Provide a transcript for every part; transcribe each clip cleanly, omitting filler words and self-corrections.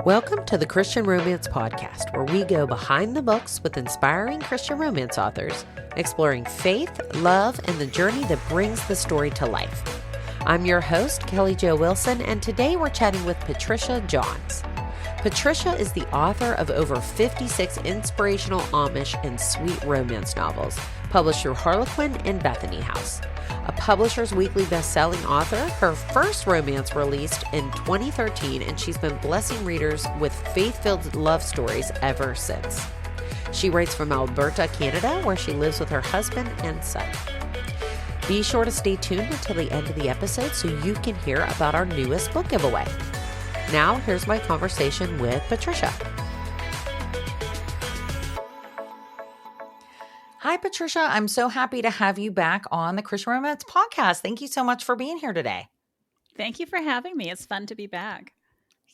Welcome to the Christian Romance Podcast, where we go behind the books with inspiring Christian romance authors, exploring faith, love, and the journey that brings the story to life. I'm your host, Kelly Jo Wilson, and today we're chatting with Patricia Johns. Patricia is the author of over 56 inspirational Amish and sweet romance novels, published through Harlequin and Bethany House. A Publishers Weekly bestselling author, her first romance released in 2013, and she's been blessing readers with faith-filled love stories ever since. She writes from Alberta, Canada, where she lives with her husband and son. Be sure to stay tuned until the end of the episode so you can hear about our newest book giveaway. Now, here's my conversation with Patricia. Hi, Patricia. I'm so happy to have you back on the Christian Romance Podcast. Thank you so much for being here today. Thank you for having me. It's fun to be back.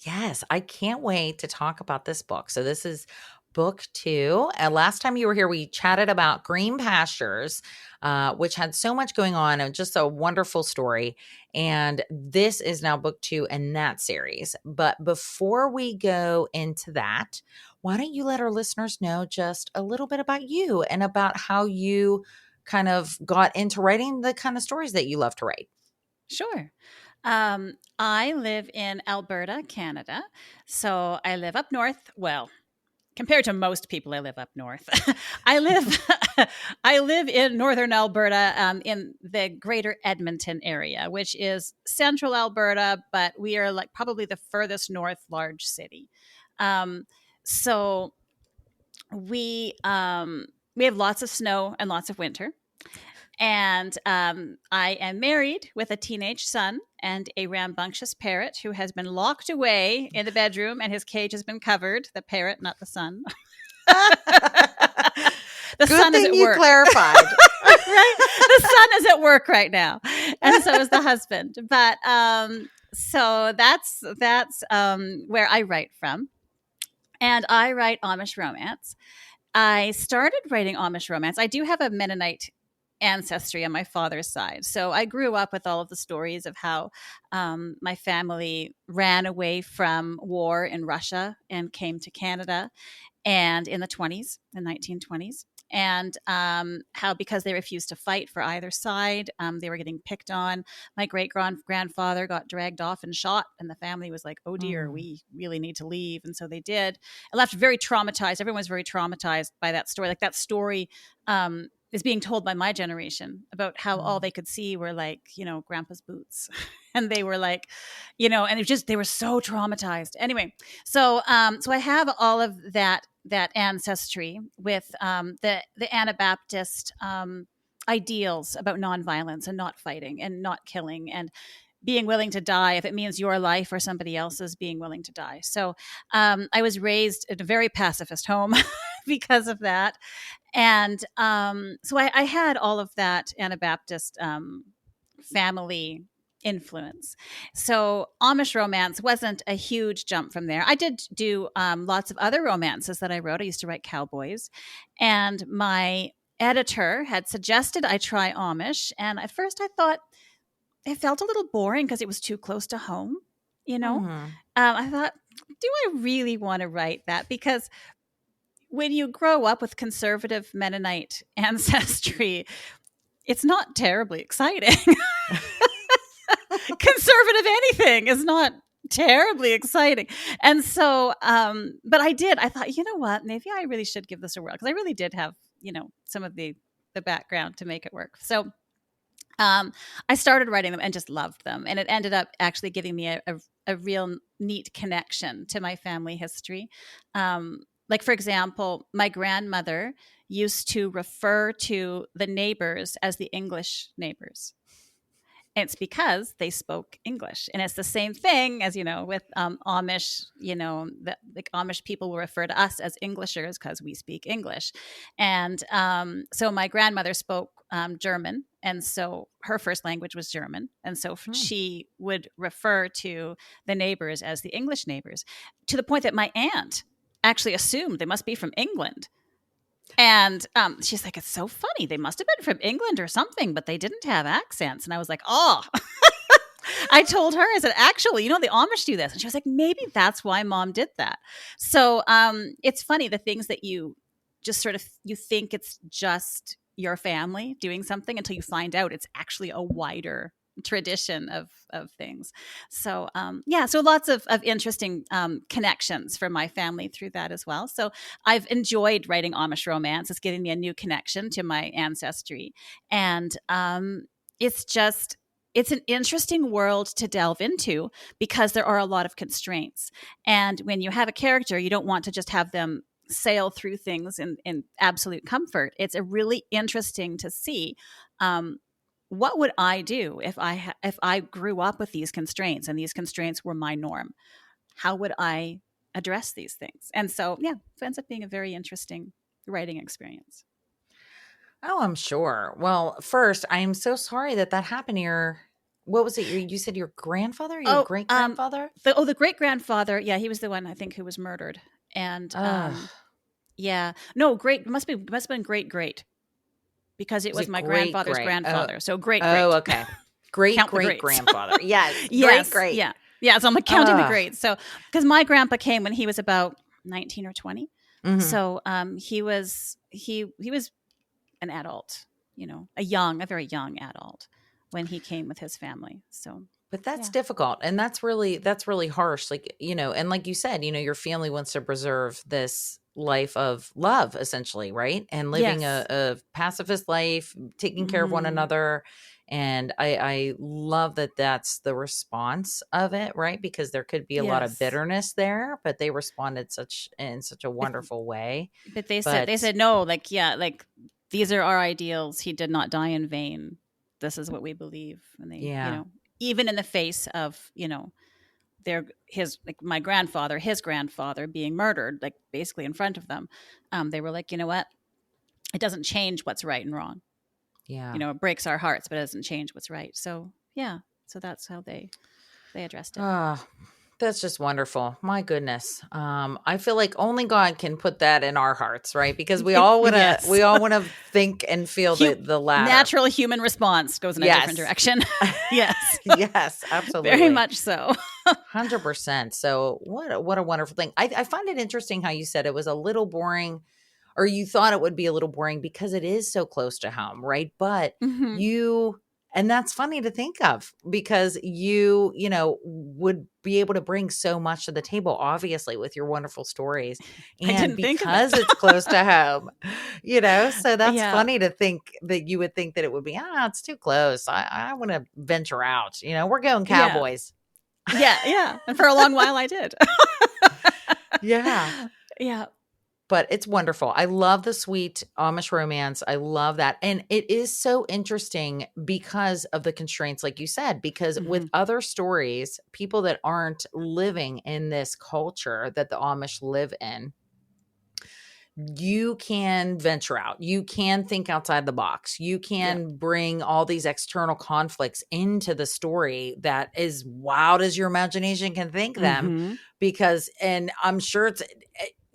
Yes, I can't wait to talk about this book. So this is book 2. Last time you were here, we chatted about Green Pastures, which had so much going on and just a wonderful story. And this is now book 2 in that series. But before we go into that, why don't you let our listeners know just a little bit about you and about how you kind of got into writing the kind of stories that you love to write? Sure. I live in Alberta, Canada. So I live up north. Well, compared to most people, I live up north. I live in northern Alberta, in the greater Edmonton area, which is central Alberta, but we are like probably the furthest north large city. So we have lots of snow and lots of winter. And I am married with a teenage son and a rambunctious parrot who has been locked away in the bedroom, and his cage has been covered. The parrot, not the son. The Good son thing is at you work. clarified. Right? The son is at work right now, and so is the husband. But so that's where I write from, and I write Amish romance. I started writing Amish romance. I do have a Mennonite ancestry on my father's side. So I grew up with all of the stories of how my family ran away from war in Russia and came to Canada and in the 1920s. And how, because they refused to fight for either side, they were getting picked on. My great-grandfather got dragged off and shot, and the family was like, oh dear, we really need to leave. And so they did. I left very traumatized. Everyone was very traumatized by that story. Like that story is being told by my generation about how all they could see were like, grandpa's boots. And they were like, and they were so traumatized. Anyway, so I have all of that ancestry with the Anabaptist ideals about nonviolence and not fighting and not killing and being willing to die if it means your life or somebody else's being willing to die. So I was raised in a very pacifist home because of that. And so I had all of that Anabaptist family influence. So Amish romance wasn't a huge jump from there. I did do lots of other romances that I wrote. I used to write cowboys. And my editor had suggested I try Amish. And at first I thought it felt a little boring because it was too close to home. I thought, do I really want to write that? Because when you grow up with conservative Mennonite ancestry, it's not terribly exciting. Conservative anything is not terribly exciting. And so, but I did. I thought, you know what? Maybe I really should give this a whirl, because I really did have, some of the background to make it work. So I started writing them and just loved them. And it ended up actually giving me a real neat connection to my family history. Like, for example, my grandmother used to refer to the neighbors as the English neighbors. And it's because they spoke English. And it's the same thing as, with Amish, the Amish people will refer to us as Englishers because we speak English. And so my grandmother spoke German. And so her first language was German. And so she would refer to the neighbors as the English neighbors, to the point that my aunt actually assumed they must be from England. And she's like, it's so funny. They must have been from England or something, but they didn't have accents. And I was like, oh, I told her, I said, actually, the Amish do this. And she was like, maybe that's why mom did that. So it's funny, the things that you just sort of, you think it's just your family doing something until you find out it's actually a wider tradition of things. So so lots of interesting connections for my family through that as well. So I've enjoyed writing Amish romance. It's giving me a new connection to my ancestry. And it's an interesting world to delve into because there are a lot of constraints. And when you have a character, you don't want to just have them sail through things in absolute comfort. It's a really interesting to see what would I do if I grew up with these constraints and these constraints were my norm. How would I address these things? And so, it ends up being a very interesting writing experience. Oh, I'm sure. Well, first, I am so sorry that happened to what was it? You said your grandfather, your great grandfather? The great grandfather. Yeah, he was the one I think who was murdered. And no, great must have been great because it was my grandfather's grandfather. So great. Oh, okay. Great grandfather. Yes. Great. Yeah. So I'm counting the greats. So because my grandpa came when he was about 19 or 20. Mm-hmm. So he was an adult, a very young adult when he came with his family. So, but that's difficult. And that's really harsh. Like, and like you said, your family wants to preserve this life of love essentially. Right. And living a pacifist life, taking care of one another. And I love that that's the response of it. Right. Because there could be a lot of bitterness there, but they responded in such a wonderful way. But they said, no, these are our ideals. He did not die in vain. This is what we believe. And they, even in the face of, my grandfather, his grandfather being murdered, like basically in front of them, they were like, you know what? It doesn't change what's right and wrong. Yeah. It breaks our hearts, but it doesn't change what's right. So, so that's how they addressed it. That's just wonderful. My goodness. I feel like only God can put that in our hearts, right? Because we all want to, we all want to think and feel the latter. Natural human response goes in a different direction. Yes. Yes, absolutely. Very much so. 100%. So what a wonderful thing. I find it interesting how you said it was a little boring, or you thought it would be a little boring because it is so close to home, right? But and that's funny to think of because you would be able to bring so much to the table, obviously, with your wonderful stories. And because it's close to home, so that's funny to think that you would think that it would be, it's too close. I want to venture out. We're going Cowboys. Yeah. And for a long while I did. Yeah. Yeah. But it's wonderful. I love the sweet Amish romance. I love that. And it is so interesting because of the constraints, like you said, because with other stories, people that aren't living in this culture that the Amish live in, you can venture out. You can think outside the box. You can bring all these external conflicts into the story that is wild as your imagination can think them. Because, and I'm sure it's,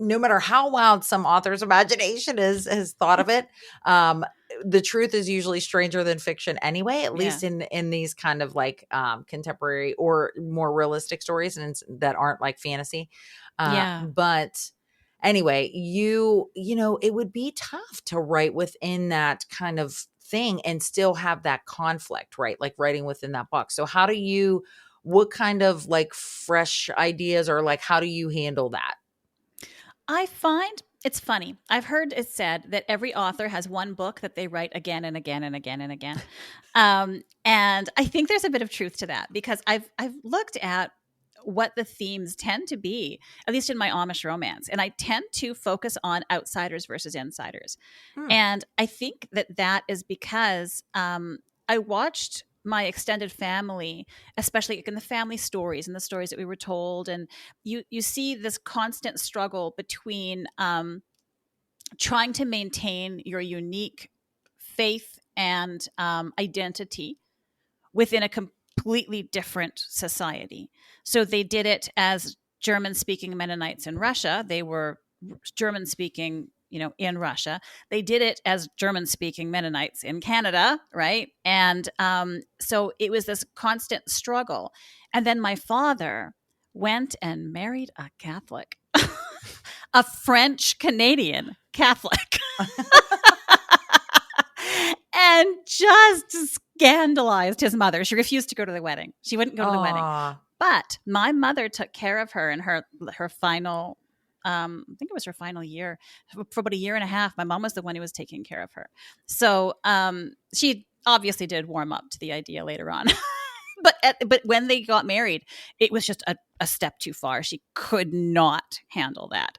no matter how wild some author's imagination has thought of it, the truth is usually stranger than fiction anyway, at least in these kind of like contemporary or more realistic stories and that aren't like fantasy. But anyway, it would be tough to write within that kind of thing and still have that conflict, right? Like writing within that box. So what kind of like fresh ideas or like, how do you handle that? I find it's funny. I've heard it said that every author has one book that they write again and again and again and again. And I think there's a bit of truth to that because I've looked at what the themes tend to be, at least in my Amish romance. And I tend to focus on outsiders versus insiders. And I think that is because I watched my extended family, especially in the family stories and the stories that we were told. And you see this constant struggle between trying to maintain your unique faith and identity within a completely different society. So they did it as German-speaking Mennonites in Russia. They were German-speaking in Russia. They did it as German-speaking Mennonites in Canada, right? And so it was this constant struggle. And then my father went and married a Catholic, a French Canadian Catholic, and just scandalized his mother. She refused to go to the wedding. She wouldn't go to the wedding. But my mother took care of her in her final, I think it was her final year, for about a year and a half. My mom was the one who was taking care of her. So she obviously did warm up to the idea later on. But when they got married, it was just a step too far. She could not handle that.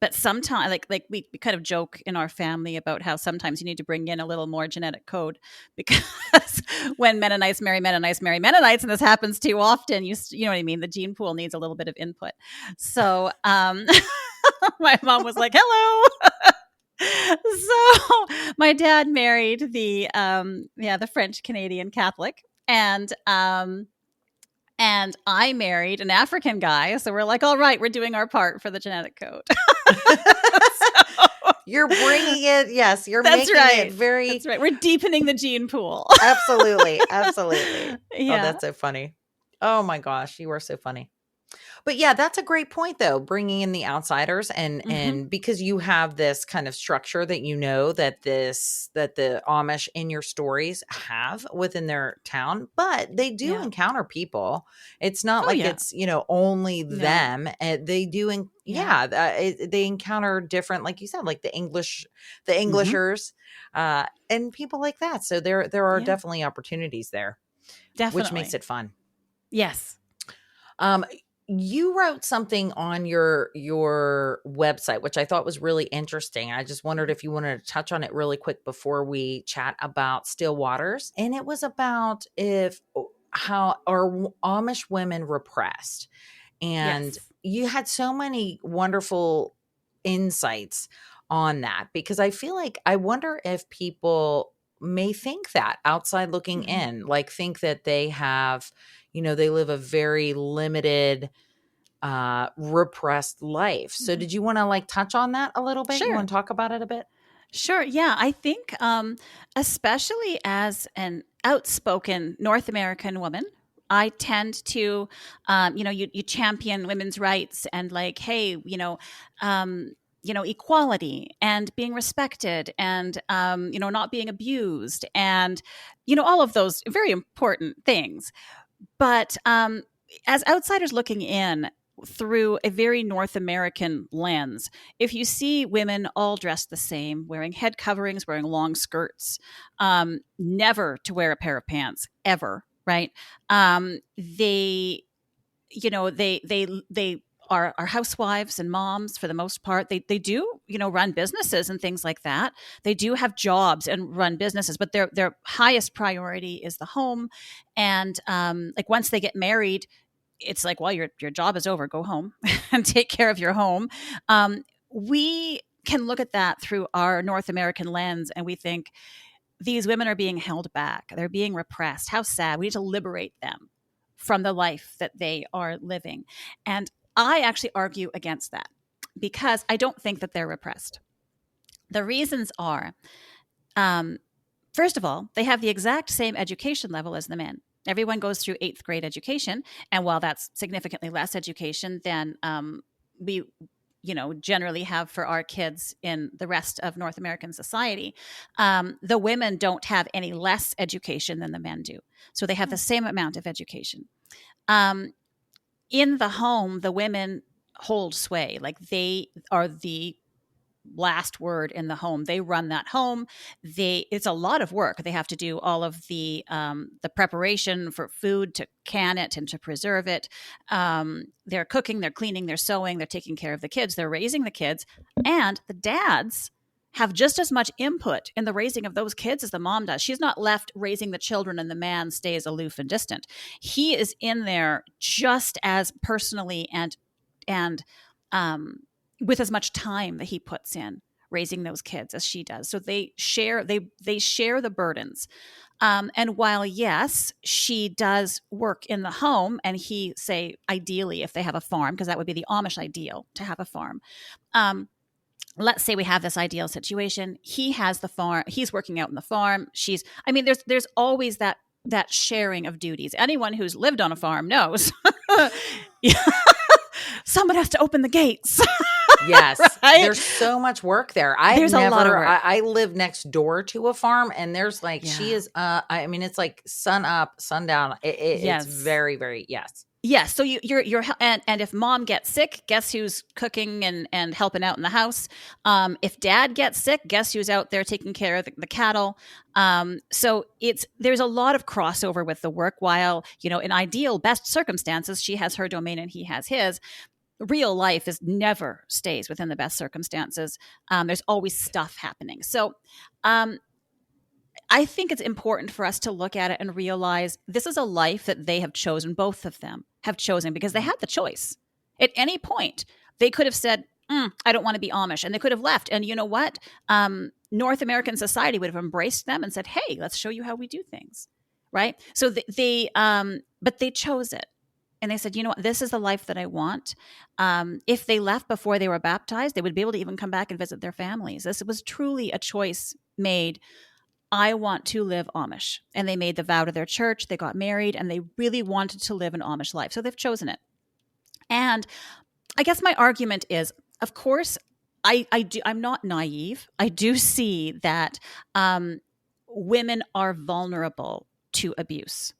But sometimes, like we kind of joke in our family about how sometimes you need to bring in a little more genetic code, because when Mennonites marry Mennonites, and this happens too often, you know what I mean? The gene pool needs a little bit of input. So my mom was like, hello. So my dad married the French Canadian Catholic, and I married an African guy. So we're like, all right, we're doing our part for the genetic code. You're bringing it. Yes, you're That's making right. it very. That's right. We're deepening the gene pool. Absolutely. Absolutely. Yeah. Oh, that's so funny. Oh my gosh. You are so funny. But yeah, that's a great point though, bringing in the outsiders and because you have this kind of structure that that the Amish in your stories have within their town, but they do encounter people. It's not it's, only them. They do they encounter different, like you said, like the Englishers and people like that. So there are definitely opportunities there. Definitely. Which makes it fun. Yes. You wrote something on your website, which I thought was really interesting. I just wondered if you wanted to touch on it really quick before we chat about Still Waters. And it was about how are Amish women repressed. And you had so many wonderful insights on that, because I feel like, I wonder if people may think that outside looking in, like think that they have, they live a very limited, repressed life. So did you want to touch on that a little bit? Sure. You want to talk about it a bit? Sure. Yeah. I think, especially as an outspoken North American woman, I tend to, you champion women's rights and hey, equality and being respected and, not being abused and, all of those very important things. But as outsiders looking in through a very North American lens, if you see women all dressed the same, wearing head coverings, wearing long skirts, never to wear a pair of pants, ever, right? They are housewives and moms for the most part. They do, run businesses and things like that. They do have jobs and run businesses, but their highest priority is the home. And once they get married, it's like, well, your job is over. Go home and take care of your home. We can look at that through our North American lens, and we think these women are being held back. They're being repressed. How sad. We need to liberate them from the life that they are living. And I actually argue against that, because I don't think that they're repressed. The reasons are, first of all, they have the exact same education level as the men. Everyone goes through 8th grade education. And while that's significantly less education than we generally have for our kids in the rest of North American society, the women don't have any less education than the men do. So they have the same amount of education. In the home, the women hold sway. They are the last word in the home. They run that home. It's a lot of work. They have to do all of the preparation for food, to can it and to preserve it. They're cooking, they're cleaning, they're sewing, they're taking care of the kids, they're raising the kids. And the dads have just as much input in the raising of those kids as the mom does. She's not left raising the children and the man stays aloof and distant. He is in there just as personally and with as much time that he puts in raising those kids as she does. So they share the burdens. And while, yes, she does work in the home, and he, say, ideally, if they have a farm, because that would be the Amish ideal, to have a farm. let's say we have this ideal situation. He has the farm. He's working out in the farm. There's always that sharing of duties. Anyone who's lived on a farm knows. Someone has to open the gates. Yes. Right? There's so much work there. There's a lot of work. I live next door to a farm, and there's like, Yeah. she is, it's like sun up, sundown. Yes. It's very, very, yes. Yes. So you're and if mom gets sick, guess who's cooking and helping out in the house? If dad gets sick, guess who's out there taking care of the cattle? So there's a lot of crossover with the work. While, in ideal best circumstances, she has her domain and he has his. Real life never stays within the best circumstances. There's always stuff happening. So I think it's important for us to look at it and realize this is a life that they have chosen. Both of them have chosen because they had the choice. At any point, they could have said, I don't want to be Amish, and they could have left. And you know what? North American society would have embraced them and said, hey, let's show you how we do things. Right? So but they chose it. And they said, you know what, this is the life that I want. If they left before they were baptized, they would be able to even come back and visit their families. This was truly a choice made. I want to live Amish. And they made the vow to their church. They got married, and they really wanted to live an Amish life. So they've chosen it. And I guess my argument is, of course, I'm not naive. I do see that women are vulnerable to abuse.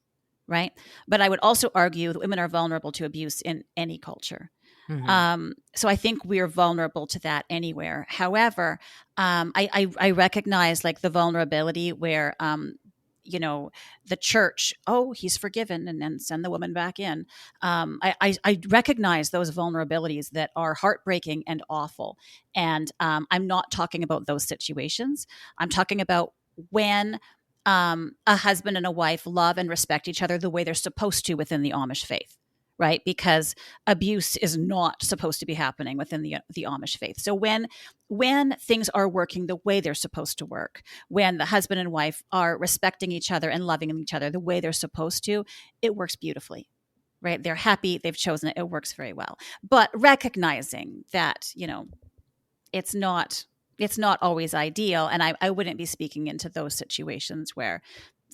Right. But I would also argue that women are vulnerable to abuse in any culture. Mm-hmm. So I think we are vulnerable to that anywhere. However, I recognize like the vulnerability where, the church, he's forgiven, and then send the woman back in. I recognize those vulnerabilities that are heartbreaking and awful. And I'm not talking about those situations. I'm talking about when a husband and a wife love and respect each other the way they're supposed to within the Amish faith, right? Because abuse is not supposed to be happening within the Amish faith. So when things are working the way they're supposed to work, when the husband and wife are respecting each other and loving each other the way they're supposed to, it works beautifully, right? They're happy, they've chosen it, it works very well. But recognizing that, it's not always ideal. And I wouldn't be speaking into those situations where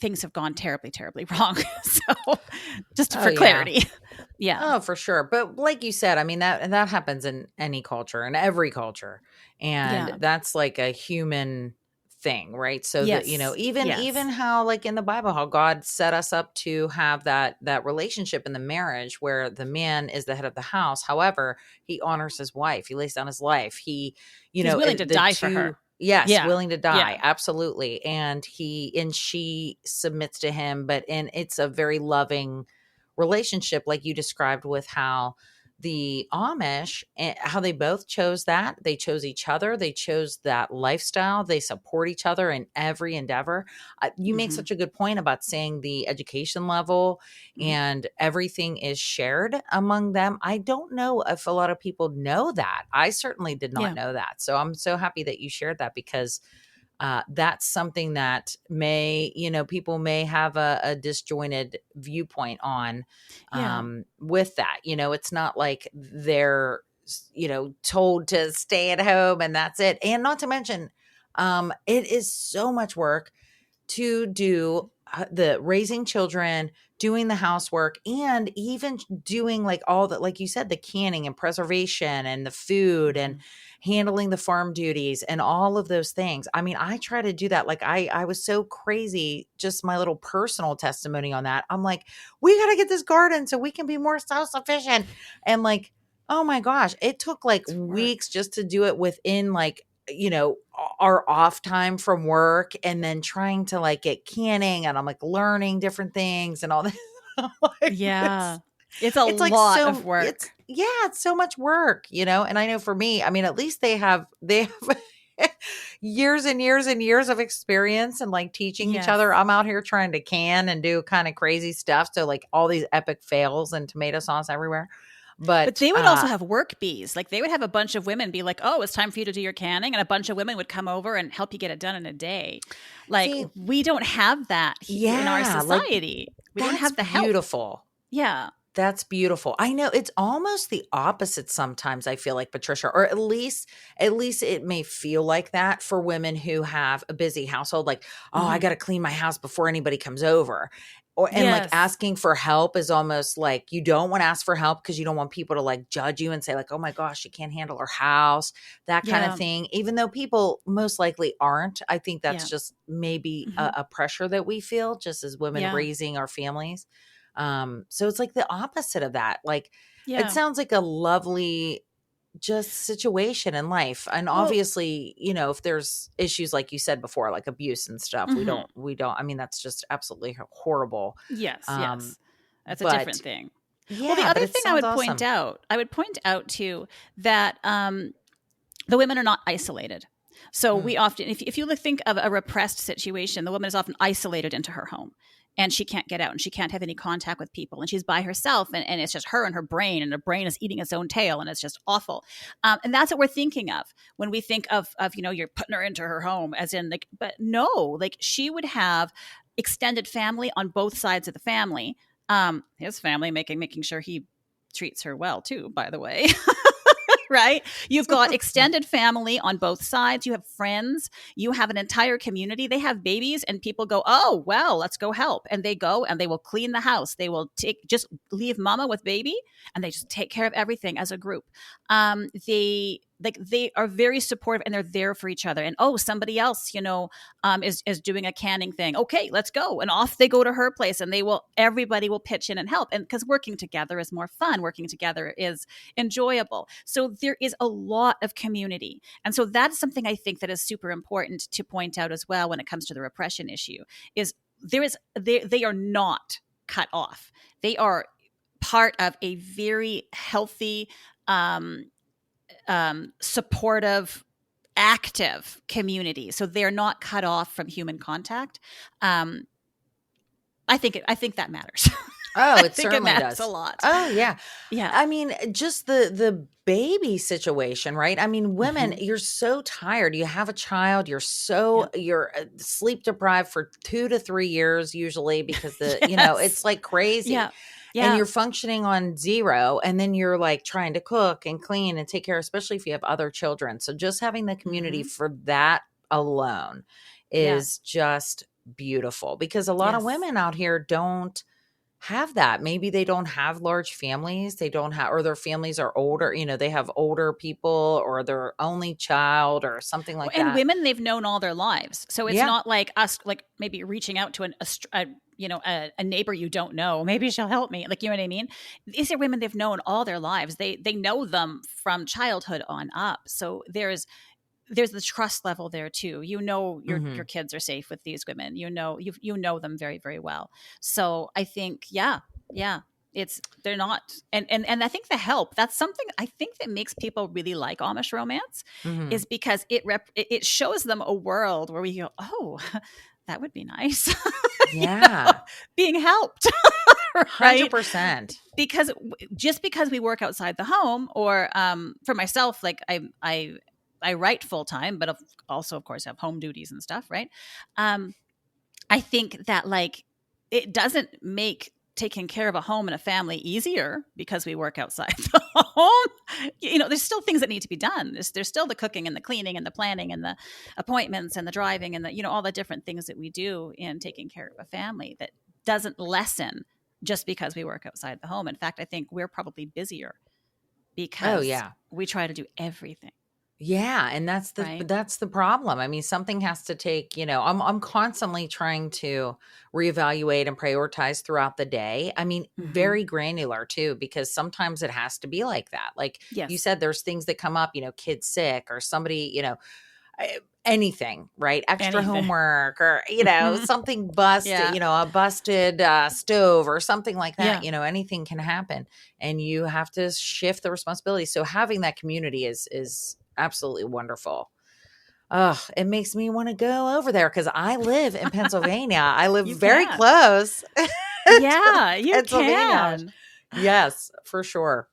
things have gone terribly, terribly wrong. So just for clarity. Yeah. Oh, for sure. But like you said, that happens in any culture, in every culture. And that's like a human thing, right? So that, even how like in the Bible, how God set us up to have that relationship in the marriage where the man is the head of the house. However, he honors his wife. He lays down his life. He's willing to die for her. Yes, willing to die. Absolutely. And she submits to him, and it's a very loving relationship, like you described with how the Amish, how they both chose that. They chose each other. They chose that lifestyle. They support each other in every endeavor. You make such a good point about saying the education level and everything is shared among them. I don't know if a lot of people know that. I certainly did not know that. So I'm so happy that you shared that, because that's something that people may have a disjointed viewpoint on with that. It's not like they're, told to stay at home and that's it. And not to mention, it is so much work to do the raising children, doing the housework, and even doing like all that, like you said, the canning and preservation and the food and handling the farm duties and all of those things. I try to do that. Like I was so crazy, just my little personal testimony on that. I'm like, we got to get this garden so we can be more self-sufficient. And like, oh my gosh, it took like weeks just to do it within like, our off time from work, and then trying to like get canning, and I'm like learning different things and all that. It's a lot of work. It's so much work, and I know for me, at least they have years and years and years of experience and like teaching each other. I'm out here trying to can and do kind of crazy stuff. So like all these epic fails and tomato sauce everywhere. But they would also have work bees. Like they would have a bunch of women be like, oh, it's time for you to do your canning. And a bunch of women would come over and help you get it done in a day. Like we don't have that in our society. We don't have the help. Beautiful. Yeah. That's beautiful. I know it's almost the opposite sometimes, I feel like, Patricia, or at least it may feel like that for women who have a busy household. Like, oh, I Mhm. got to clean my house before anybody comes over. And like Yes. asking for help is almost like you don't want to ask for help because you don't want people to like judge you and say like, oh my gosh, she can't handle her house, that kind of Yeah. thing. Even though people most likely aren't, I think that's Yeah. just maybe Mhm. a pressure that we feel just as women Yeah. raising our families. So it's like the opposite of that. Like it Yeah. sounds like a lovely just situation in life. And Well, obviously, if there's issues like you said before, like abuse and stuff, mhm. we don't, I mean, that's just absolutely horrible. Yes, Um, yes. That's a but different thing. Well, the yeah, other but it thing I sounds would point awesome. out, too that the women are not isolated. So Mm, we often, if you think of a repressed situation, the woman is often isolated into her home and she can't get out and she can't have any contact with people and she's by herself and it's just her and her brain is eating its own tail and it's just awful. And that's what we're thinking of when we think of, you're putting her into her home as in like, but no, like she would have extended family on both sides of the family. His family making sure he treats her well too, by the way. Right? You've got extended family on both sides. You have friends. You have an entire community. They have babies, and people go, "Oh, well, let's go help." And they go and they will clean the house. They will just leave mama with baby, and they just take care of everything as a group. They are very supportive, and they're there for each other. And oh, somebody else, is doing a canning thing. Okay, let's go, and off they go to her place, and everybody will pitch in and help. And because working together is more fun, working together is enjoyable. So there is a lot of community. And so that's something I think that is super important to point out as well when it comes to the repression issue is they are not cut off. They are part of a very healthy, supportive, active community. So they're not cut off from human contact. I think that matters. Oh, I it think it certainly matters a does. lot. Oh, yeah. Yeah. I mean, just the baby situation, right? I mean, women, Mhm. you're so tired. You have a child, Yeah. you're sleep deprived for 2 to 3 years usually because Yes. it's like crazy. Yeah. And Yeah. you're functioning on zero and then you're like trying to cook and clean and take care, especially if you have other children. So just having the community Mhm. for that alone Yeah. is just beautiful because a lot of Yes. women out here don't have that. Maybe they don't have large families. They don't have, or their families are older, they have older people or their only child or something like And that. women they've known all their lives. So it's Yeah. not like us, like maybe reaching out to a neighbor you don't know. Maybe she'll help me. Like, you know what I mean? These are women they've known all their lives. They know them from childhood on up. So there's the trust level there too. Your Hmm. kids are safe with these women. You know them very, very well. So I think, yeah, yeah, they're not, and I think the help, that's something I think that makes people really like Amish romance, Hmm. is because it shows them a world where we go, oh, that would be nice. you know, Yeah. being helped, right? 100%. Because just because we work outside the home, or for myself, like I write full time, but also of course have home duties and stuff, right? I think that like it doesn't make taking care of a home and a family easier because we work outside the home. There's still things that need to be done. There's still the cooking and the cleaning and the planning and the appointments and the driving and all the different things that we do in taking care of a family that doesn't lessen just because we work outside the home. In fact, I think we're probably busier Oh, because yeah. we try to do everything, Yeah, and right? that's the problem. I mean, something has to take, I'm constantly trying to reevaluate and prioritize throughout the day. I mean, Mm-hmm. very granular too, because sometimes it has to be like that. Like you Yes. said, there's things that come up, kids sick or somebody, anything, right? Extra Anything. homework or, Mhm. something busted, Yeah. a busted stove or something like that, Yeah. anything can happen and you have to shift the responsibility. So having that community is absolutely wonderful. Oh, it makes me want to go over there because I live in Pennsylvania. I live You very can. close to Yeah, you Pennsylvania. can. Yes, for sure.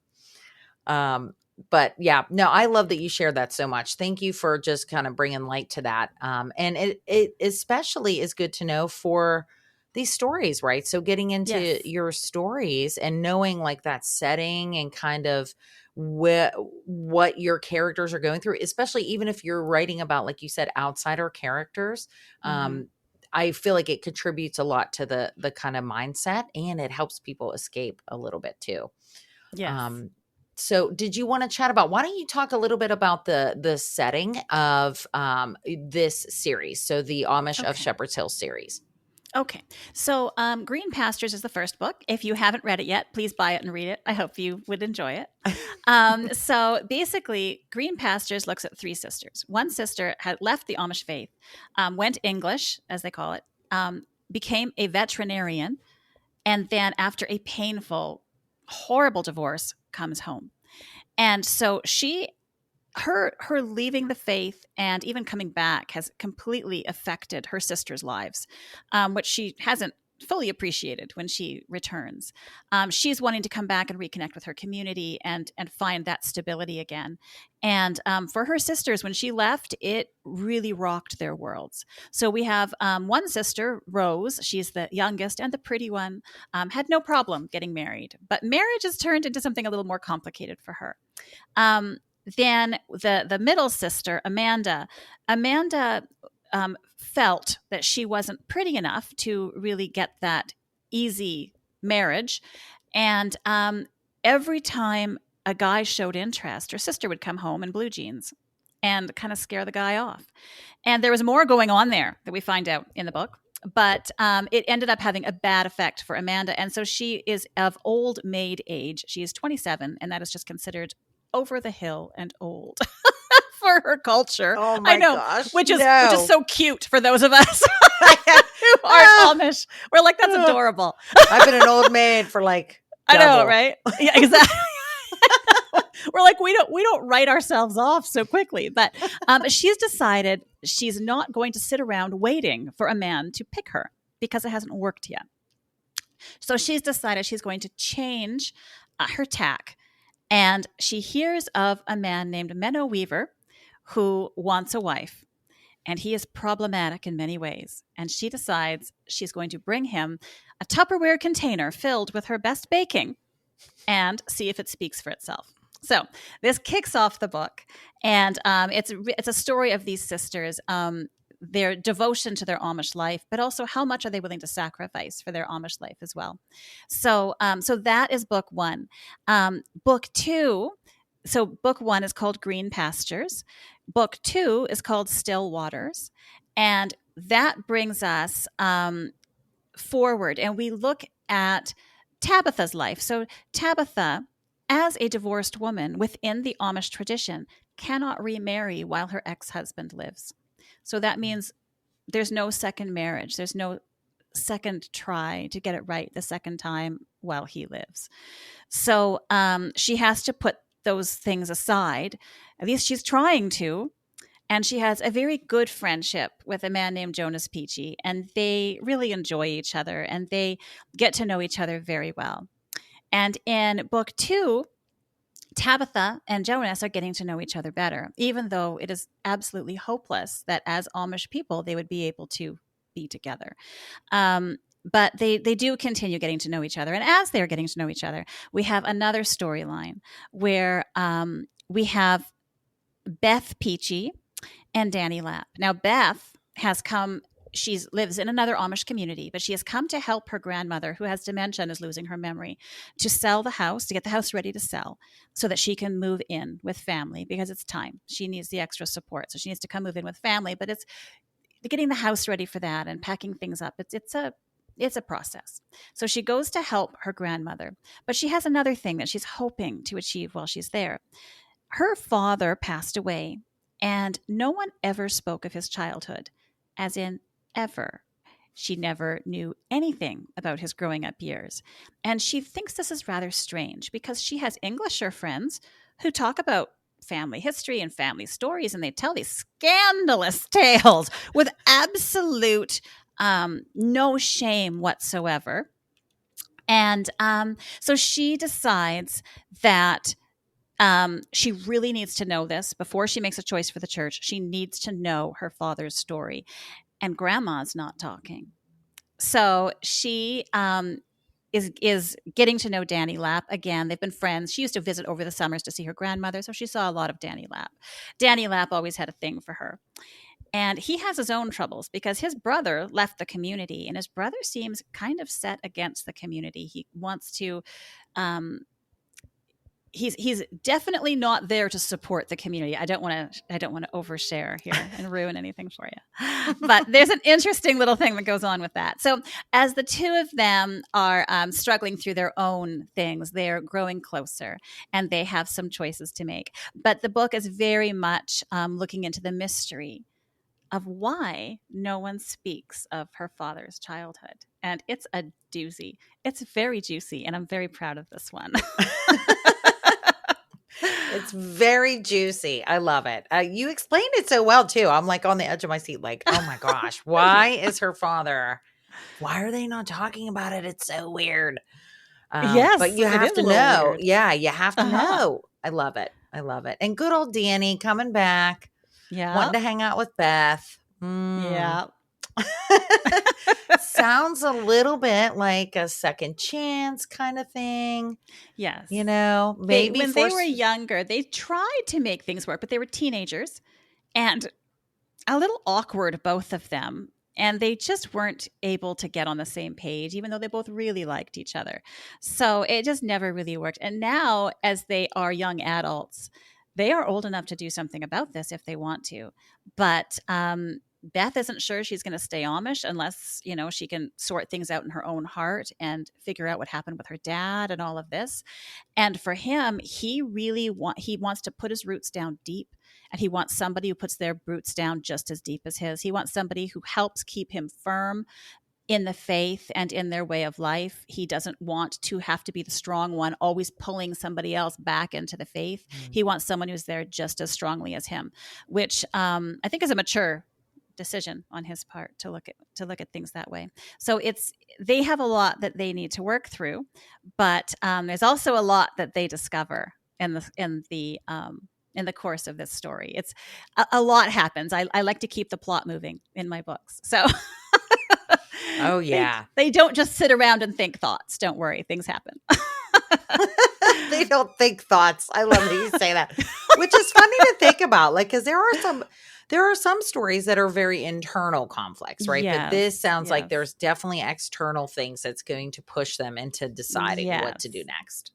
Um, but yeah, no, I love that you shared that so much. Thank you for just kind of bringing light to that. And it especially is good to know for these stories, right? So getting into Yes. your stories and knowing like that setting and kind of what your characters are going through, especially even if you're writing about, like you said, outsider characters. Mhm. I feel like it contributes a lot to the kind of mindset, and it helps people escape a little bit too. Yes. So did you want to chat about, why don't you talk a little bit about the setting of this series? So the Amish of Okay. Shepherd's Hill series. Okay. So, Green Pastures is the first book. If you haven't read it yet, please buy it and read it. I hope you would enjoy it. So basically, Green Pastures looks at three sisters. One sister had left the Amish faith, went English, as they call it, became a veterinarian, and then after a painful, horrible divorce, comes home. And so her leaving the faith and even coming back has completely affected her sisters' lives, which she hasn't fully appreciated when she returns. She's wanting to come back and reconnect with her community and find that stability again. And for her sisters, when she left, it really rocked their worlds. So we have one sister, Rose. She's the youngest and the pretty one. Had no problem getting married, but marriage has turned into something a little more complicated for her. Then the middle sister, Amanda, felt that she wasn't pretty enough to really get that easy marriage. And every time a guy showed interest, her sister would come home in blue jeans and kind of scare the guy off. And there was more going on there that we find out in the book. But it ended up having a bad effect for Amanda. And so she is of old maid age. She is 27, and that is just considered over the hill and old for her culture. Oh my I know, gosh. which is so cute for those of us who aren't Amish. We're like, that's adorable. I've been an old maid for like double. I know, right? Yeah, exactly. We're like, we don't write ourselves off so quickly. But she's decided she's not going to sit around waiting for a man to pick her because it hasn't worked yet. So she's decided she's going to change her tack. And she hears of a man named Menno Weaver who wants a wife. And he is problematic in many ways. And she decides she's going to bring him a Tupperware container filled with her best baking and see if it speaks for itself. So this kicks off the book. And it's a story of these sisters, their devotion to their Amish life, but also how much are they willing to sacrifice for their Amish life as well. So that is book one. Book two, so book one is called Green Pastures. Book two is called Still Waters. And that brings us forward, and we look at Tabitha's life. So Tabitha, as a divorced woman within the Amish tradition, cannot remarry while her ex-husband lives. So that means there's no second marriage. There's no second try to get it right the second time while he lives. So she has to put those things aside. At least she's trying to. And she has a very good friendship with a man named Jonas Peachy. And they really enjoy each other and they get to know each other very well. And in book two, Tabitha and Jonas are getting to know each other better, even though it is absolutely hopeless that as Amish people, they would be able to be together. But they do continue getting to know each other. And as they're getting to know each other, we have another storyline where we have Beth Peachy and Danny Lapp. Now, Beth has come. She lives in another Amish community, but she has come to help her grandmother, who has dementia and is losing her memory, to sell the house, to get the house ready to sell so that she can move in with family because it's time. She needs the extra support. So she needs to come move in with family, but it's getting the house ready for that and packing things up. It's a process. So she goes to help her grandmother, but she has another thing that she's hoping to achieve while she's there. Her father passed away, and no one ever spoke of his childhood, as in ever. She never knew anything about his growing up years. And she thinks this is rather strange because she has Englisher friends who talk about family history and family stories, and they tell these scandalous tales with absolute no shame whatsoever. And so she decides that she really needs to know this before she makes a choice for the church. She needs to know her father's story. And grandma's not talking. So she is getting to know Danny Lapp again. They've been friends. She used to visit over the summers to see her grandmother, so she saw a lot of Danny Lapp. Danny Lapp always had a thing for her. And he has his own troubles because his brother left the community, and his brother seems kind of set against the community. He wants to he's definitely not there to support the community. I don't want to overshare here and ruin anything for you. But there's an interesting little thing that goes on with that. So as the two of them are struggling through their own things, they're growing closer and they have some choices to make. But the book is very much looking into the mystery of why no one speaks of her father's childhood. And it's a doozy. It's very juicy, and I'm very proud of this one. It's very juicy. I love it. You explained it so well too. I'm like on the edge of my seat, like, oh my gosh, why is her father? Why are they not talking about it? It's so weird. Yes, but you it have is to a little know. weird. Yeah, you have to know. I love it. I love it. And good old Danny coming back, Yeah. wanting to hang out with Beth. Yeah. Sounds a little bit like a second chance kind of thing. Yes. You know, maybe when they were younger, they tried to make things work, but they were teenagers and a little awkward, both of them. And they just weren't able to get on the same page, even though they both really liked each other. So it just never really worked. And now, as they are young adults, they are old enough to do something about this if they want to. But Beth isn't sure she's going to stay Amish unless, she can sort things out in her own heart and figure out what happened with her dad and all of this. And for him, he wants to put his roots down deep, and he wants somebody who puts their roots down just as deep as his. He wants somebody who helps keep him firm in the faith and in their way of life. He doesn't want to have to be the strong one, always pulling somebody else back into the faith. He wants someone who's there just as strongly as him, which I think is a mature decision on his part to look at things that way. So they have a lot that they need to work through, but there's also a lot that they discover in the course of this story. It's a lot happens. I like to keep the plot moving in my books. So oh yeah, they don't just sit around and think thoughts. Don't worry, things happen. They don't think thoughts. I love that you say that, which is funny to think about. Like, because there are some stories that are very internal conflicts, right? Yes, but this sounds like yes. there's definitely external things that's going to push them into deciding what to do next.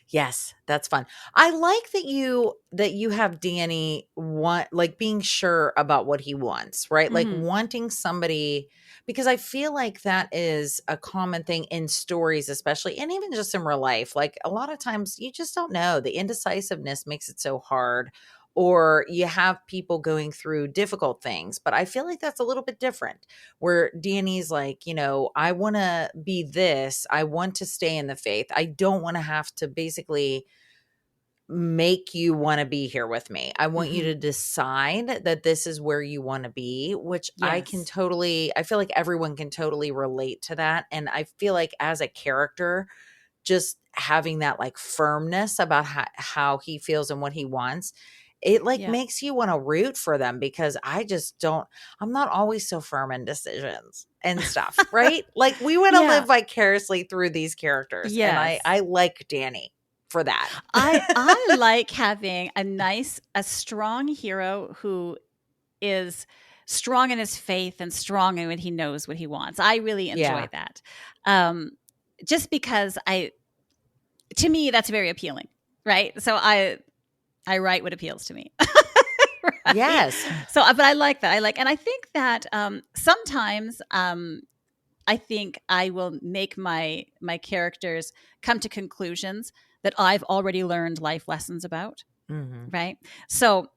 Yes, that's fun. I like that you have Danny being sure about what he wants, right? Like wanting somebody, because I feel like that is a common thing in stories, especially, and even just in real life. Like a lot of times you just don't know. The indecisiveness makes it so hard, or you have people going through difficult things. But I feel like that's a little bit different, where Danny's like, I want to be this. I want to stay in the faith. I don't want to have to basically make you want to be here with me. I want you to decide that this is where you want to be, which I feel like everyone can totally relate to that. And I feel like as a character, just having that like firmness about how he feels and what he wants, it makes you want to root for them, because I'm not always so firm in decisions and stuff, right? Like we want to live vicariously through these characters. Yes. And I like Danny for that. I like having a strong hero who is strong in his faith and strong in when he knows what he wants. I really enjoy that. Just because to me, that's very appealing, right? So I write what appeals to me. Right? Yes. So, but I like that. And I think that sometimes I think I will make my characters come to conclusions that I've already learned life lessons about. Right. So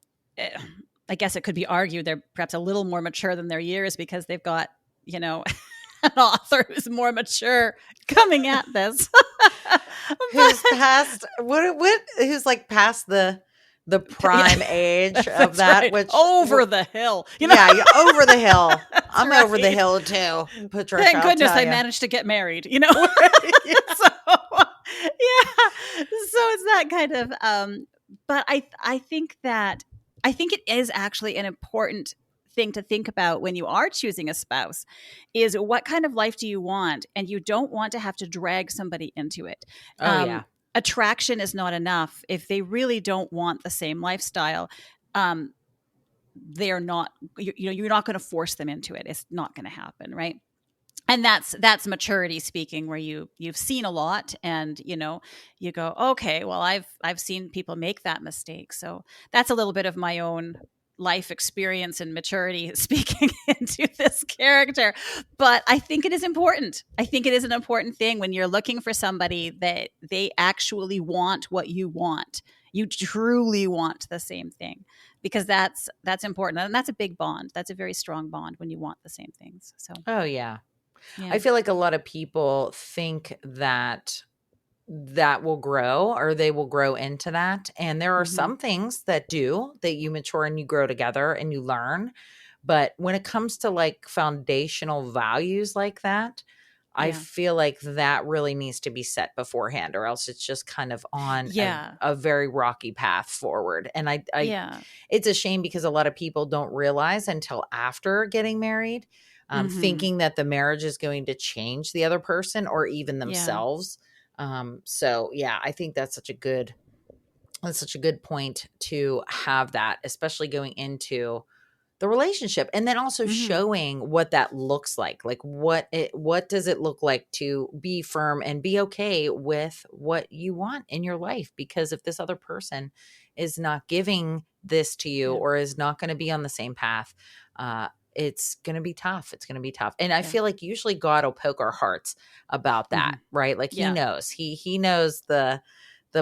I guess it could be argued they're perhaps a little more mature than their years because they've got, an author who's more mature coming at this. Who's past who's like past the prime age of that, right. which over the hill. Yeah, you're over the hill. I'm right. over the hill too, Patricia. Thank goodness I managed to get married, So it's that kind of but I think it is actually an important thing to think about when you are choosing a spouse is what kind of life do you want? And you don't want to have to drag somebody into it. Oh, yeah. Attraction is not enough. If they really don't want the same lifestyle, they're not, you're not going to force them into it. It's not going to happen. Right. And that's maturity speaking, where you've seen a lot, and you go, okay, well, I've seen people make that mistake. So that's a little bit of my own life experience and maturity speaking into this character. But I think it is important. I think it is an important thing when you're looking for somebody that they actually want what you want. You truly want the same thing, because that's important. And that's a big bond. That's a very strong bond when you want the same things. So, Oh, yeah. yeah. I feel like a lot of people think that will grow, or they will grow into that. And there are some things that you mature and you grow together and you learn. But when it comes to like foundational values like that, I feel like that really needs to be set beforehand, or else it's just kind of on a very rocky path forward. And it's a shame, because a lot of people don't realize until after getting married, thinking that the marriage is going to change the other person or even themselves. So yeah, I think that's such a good point to have that, especially going into the relationship, and then also showing what that looks like what does it look like to be firm and be okay with what you want in your life. Because if this other person is not giving this to you, or is not going to be on the same path, it's going to be tough. It's going to be tough. And I feel like usually God will poke our hearts about that, right? Like he knows, he knows the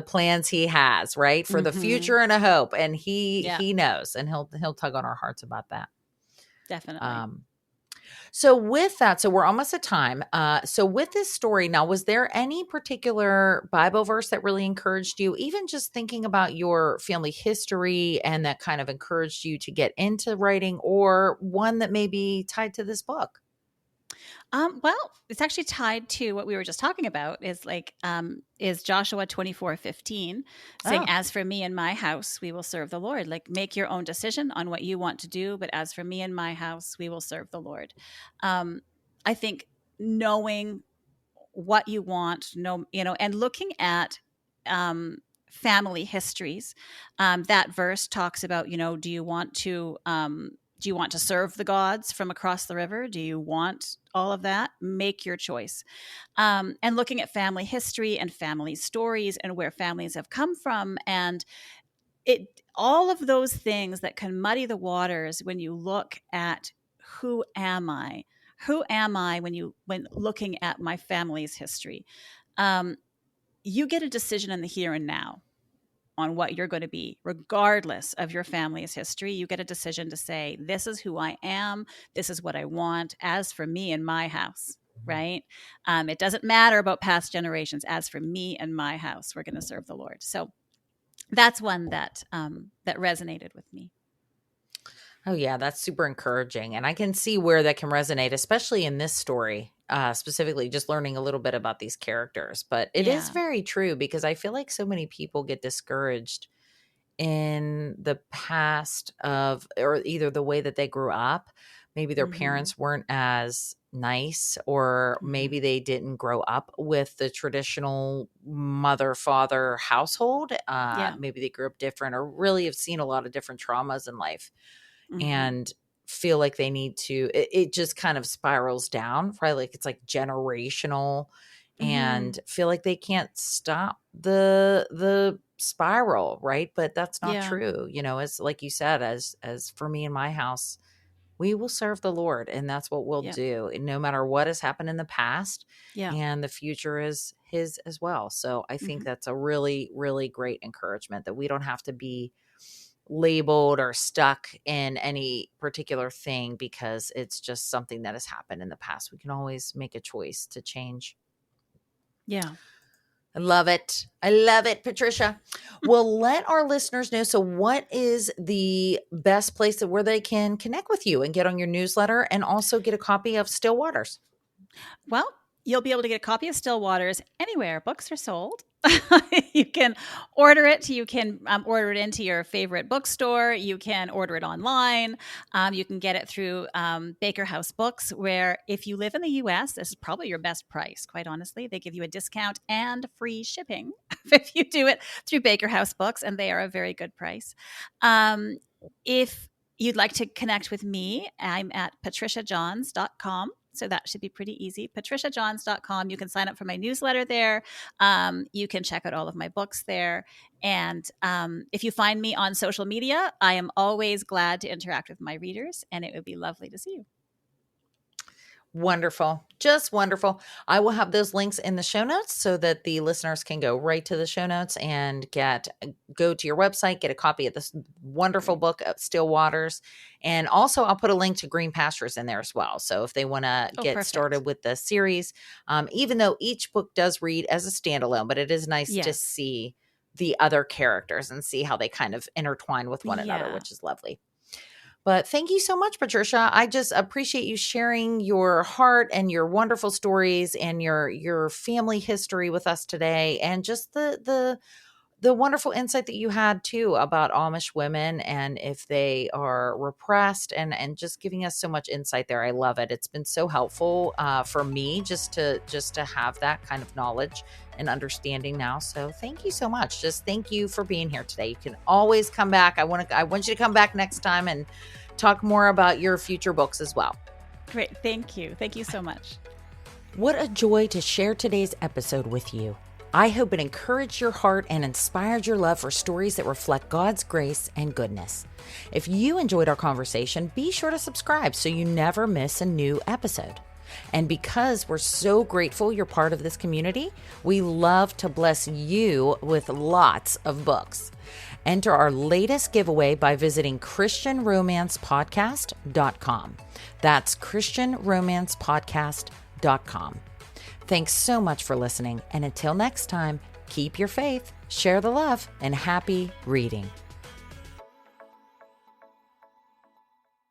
plans he has, right? For the future and a hope. And he knows, and he'll tug on our hearts about that. Definitely. So with that, so we're almost at time. So with this story now, was there any particular Bible verse that really encouraged you, even just thinking about your family history, and that kind of encouraged you to get into writing, or one that may be tied to this book? Well, it's actually tied to what we were just talking about, is Joshua 24:15 saying, as for me and my house, we will serve the Lord. Like, make your own decision on what you want to do, but as for me and my house, we will serve the Lord. I think knowing what you want, and looking at family histories, that verse talks about, do you want to serve the gods from across the river? Do you want all of that? Make your choice. And looking at family history and family stories and where families have come from, and all of those things that can muddy the waters when you look at who am I? Who am I when looking at my family's history? You get a decision in the here and now on what you're going to be, regardless of your family's history. You get a decision to say, this is who I am. This is what I want. As for me and my house, right? It doesn't matter about past generations. As for me and my house, we're going to serve the Lord. So that's one that resonated with me. Oh yeah, that's super encouraging. And I can see where that can resonate, especially in this story, specifically just learning a little bit about these characters. But it is very true, because I feel like so many people get discouraged in the past or either the way that they grew up. Maybe their parents weren't as nice, or maybe they didn't grow up with the traditional mother-father household. Maybe they grew up different, or really have seen a lot of different traumas in life. And feel like they need to, it just kind of spirals down, right? Like it's like generational, and feel like they can't stop the spiral, right? But that's not true. As like you said, as for me and my house, we will serve the Lord, and that's what we'll do, and no matter what has happened in the past. And the future is his as well. So I think that's a really, really great encouragement, that we don't have to be labeled or stuck in any particular thing because it's just something that has happened in the past. We can always make a choice to change. Yeah. I love it. I love it, Patricia. Well, let our listeners know. So what is the best place where they can connect with you and get on your newsletter, and also get a copy of Still Waters? Well, you'll be able to get a copy of Still Waters anywhere books are sold. You can order it. You can order it into your favorite bookstore. You can order it online. You can get it through Baker House Books, where if you live in the U.S., this is probably your best price, quite honestly. They give you a discount and free shipping if you do it through Baker House Books, and they are a very good price. If you'd like to connect with me, I'm at patriciajohns.com. So that should be pretty easy. patriciajohns.com. You can sign up for my newsletter there. You can check out all of my books there. And if you find me on social media, I am always glad to interact with my readers, and it would be lovely to see you. Wonderful. Just wonderful. I will have those links in the show notes so that the listeners can go right to the show notes and go to your website, get a copy of this wonderful book of Still Waters. And also I'll put a link to Green Pastures in there as well. So if they want to get started with the series, even though each book does read as a standalone, but it is nice to see the other characters and see how they kind of intertwine with one another, which is lovely. But thank you so much, Patricia. I just appreciate you sharing your heart and your wonderful stories and your family history with us today, and just the wonderful insight that you had too about Amish women and if they are repressed, and just giving us so much insight there. I love it. It's been so helpful for me just to have that kind of knowledge and understanding now. So thank you so much. Just thank you for being here today. You can always come back. I want you to come back next time and talk more about your future books as well. Great. Thank you. Thank you so much. What a joy to share today's episode with you. I hope it encouraged your heart and inspired your love for stories that reflect God's grace and goodness. If you enjoyed our conversation, be sure to subscribe so you never miss a new episode. And because we're so grateful you're part of this community, we love to bless you with lots of books. Enter our latest giveaway by visiting ChristianRomancePodcast.com. That's ChristianRomancePodcast.com. Thanks so much for listening. And until next time, keep your faith, share the love, and happy reading.